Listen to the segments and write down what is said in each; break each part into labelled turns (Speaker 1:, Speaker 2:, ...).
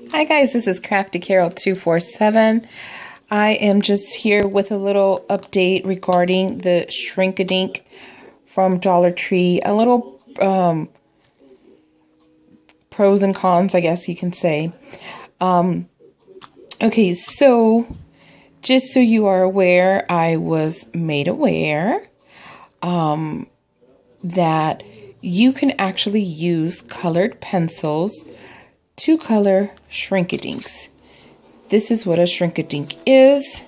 Speaker 1: Hi guys, this is Crafty Carol 247. I am just here with a little update regarding the Shrink-a-Dink from Dollar Tree. A little pros and cons, I guess you can say. Okay, so just so you are aware, I was made aware that you can actually use colored pencils to color Shrink-a-Dinks. This is what a Shrink-a-Dink is.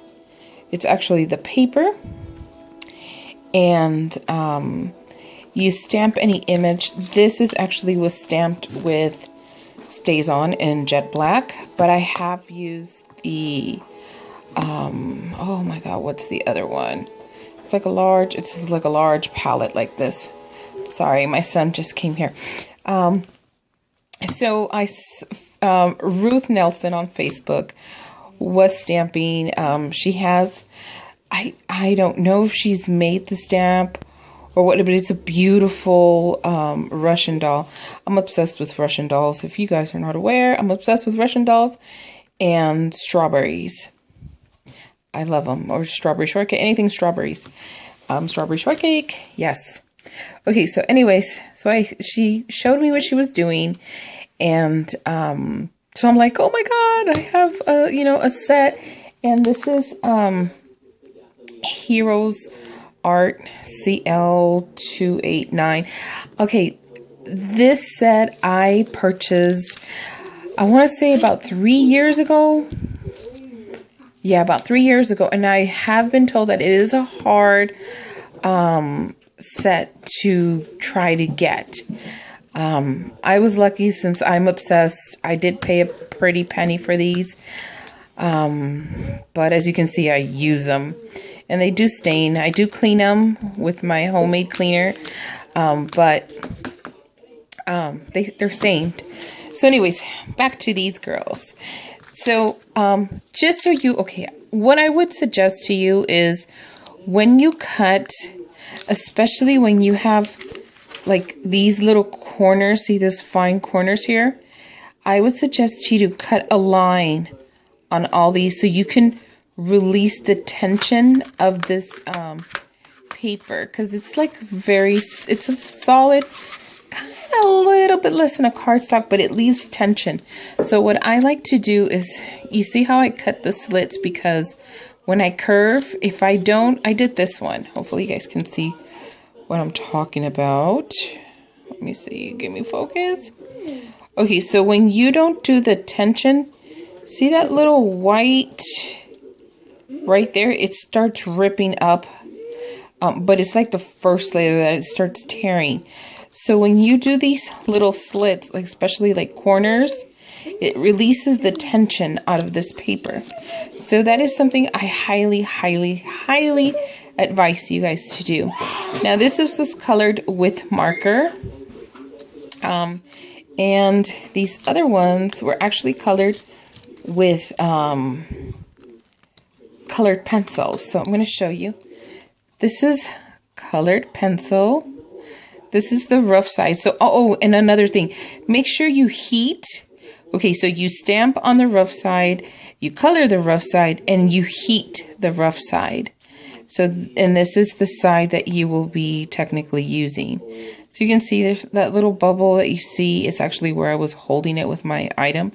Speaker 1: It's actually the paper, and you stamp any image. This is actually was stamped with Stays On in jet black, but I have used the oh my god, what's the other one? It's like a large palette like this. Sorry, my son just came here. So Ruth Nelson on Facebook was stamping. She has, I don't know if she's made the stamp or what, but it's a beautiful Russian doll. I'm obsessed with Russian dolls. If you guys are not aware, I'm obsessed with Russian dolls and strawberries. I love them. Or strawberry shortcake, anything strawberries. Strawberry shortcake, yes. Okay, so anyways, she showed me what she was doing, and so I'm like, oh my god, I have a set, and this is Heroes Art CL289. Okay, this set I purchased, I want to say about 3 years ago. Yeah, about 3 years ago, and I have been told that it is a hard set to try to get. I was lucky since I'm obsessed. I did pay a pretty penny for these, but as you can see, I use them, and they do stain. I do clean them with my homemade cleaner, but they're stained. So anyways, back to these girls. So just so okay, what I would suggest to you is when you cut, especially when you have like these little corners, see this fine corners here, I would suggest you to cut a line on all these so you can release the tension of this paper, because it's like it's a solid, kind of a little bit less than a cardstock, but it leaves tension. So what I like to do is, you see how I cut the slits, because when I curve, if I don't, I did this one. Hopefully you guys can see what I'm talking about. Let me see, give me focus. Okay, so when you don't do the tension, see that little white right there? It starts ripping up, but it's like the first layer that it starts tearing. So when you do these little slits, like especially like corners, it releases the tension out of this paper. So that is something I highly, highly, highly advise you guys to do. Now this was colored with marker, and these other ones were actually colored with colored pencils. So I'm going to show you. This is colored pencil. This is the rough side. So and another thing, make sure you heat. Okay, so you stamp on the rough side, you color the rough side, and you heat the rough side. So, and this is the side that you will be technically using. So you can see there's that little bubble that you see is actually where I was holding it with my item.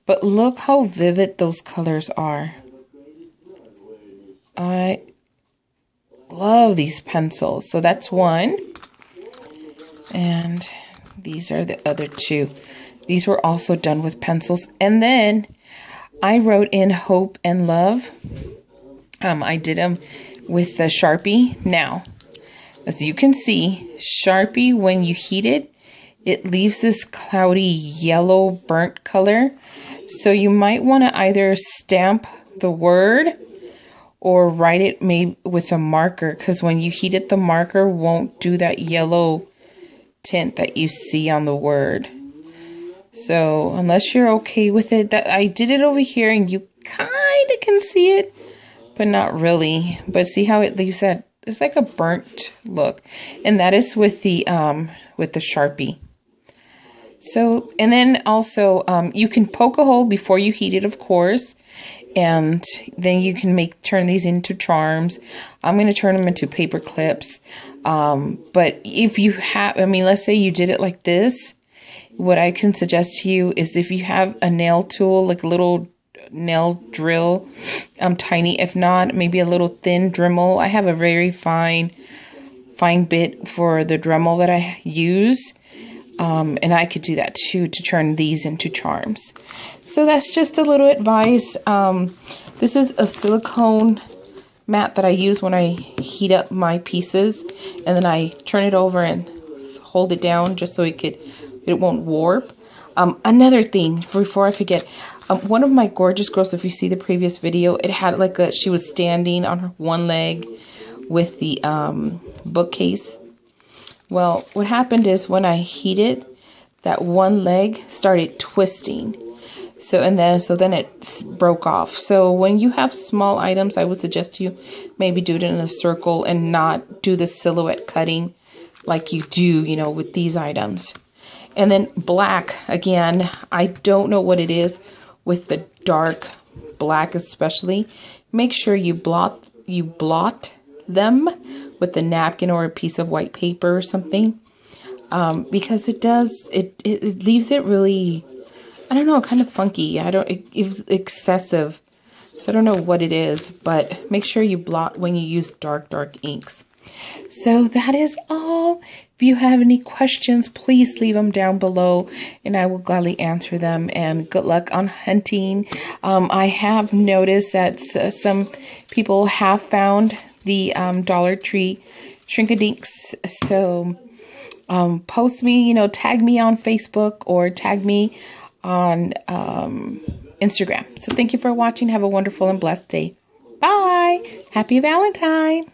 Speaker 1: But look how vivid those colors are. I love these pencils. So that's one. And these are the other two. These were also done with pencils. And then I wrote in hope and love. I did them with the Sharpie. Now, as you can see, Sharpie, when you heat it, it leaves this cloudy yellow burnt color. So you might want to either stamp the word or write it maybe with a marker, because when you heat it, the marker won't do that yellow tint that you see on the word. So unless you're okay with it, that I did it over here and you kind of can see it, but not really. But see how it leaves that, it's like a burnt look, and that is with the Sharpie. So, and then also, you can poke a hole before you heat it, of course. And then you can turn these into charms. I'm going to turn them into paper clips. But if you have, let's say you did it like this. What I can suggest to you is if you have a nail tool, like a little nail drill, tiny. If not, maybe a little thin Dremel. I have a very fine bit for the Dremel that I use. And I could do that too, to turn these into charms. So that's just a little advice. This is a silicone mat that I use when I heat up my pieces, and then I turn it over and hold it down just so it won't warp. Another thing, before I forget, one of my gorgeous girls, if you see the previous video, it had like she was standing on her one leg with the bookcase. Well, what happened is when I heated, that one leg started twisting. So then it broke off. So when you have small items, I would suggest you maybe do it in a circle and not do the silhouette cutting like you do, with these items. And then black, again, I don't know what it is with the dark black especially. Make sure you blot them with a napkin or a piece of white paper or something, because it leaves it really, I don't know, kind of funky. It's excessive, so I don't know what it is, but make sure you blot when you use dark inks. So that is all. If you have any questions, please leave them down below and I will gladly answer them, and good luck on hunting. I have noticed that some people have found the Dollar Tree Shrink-a-Dinks. So post me, tag me on Facebook or tag me on Instagram. So thank you for watching. Have a wonderful and blessed day. Bye. Happy Valentine.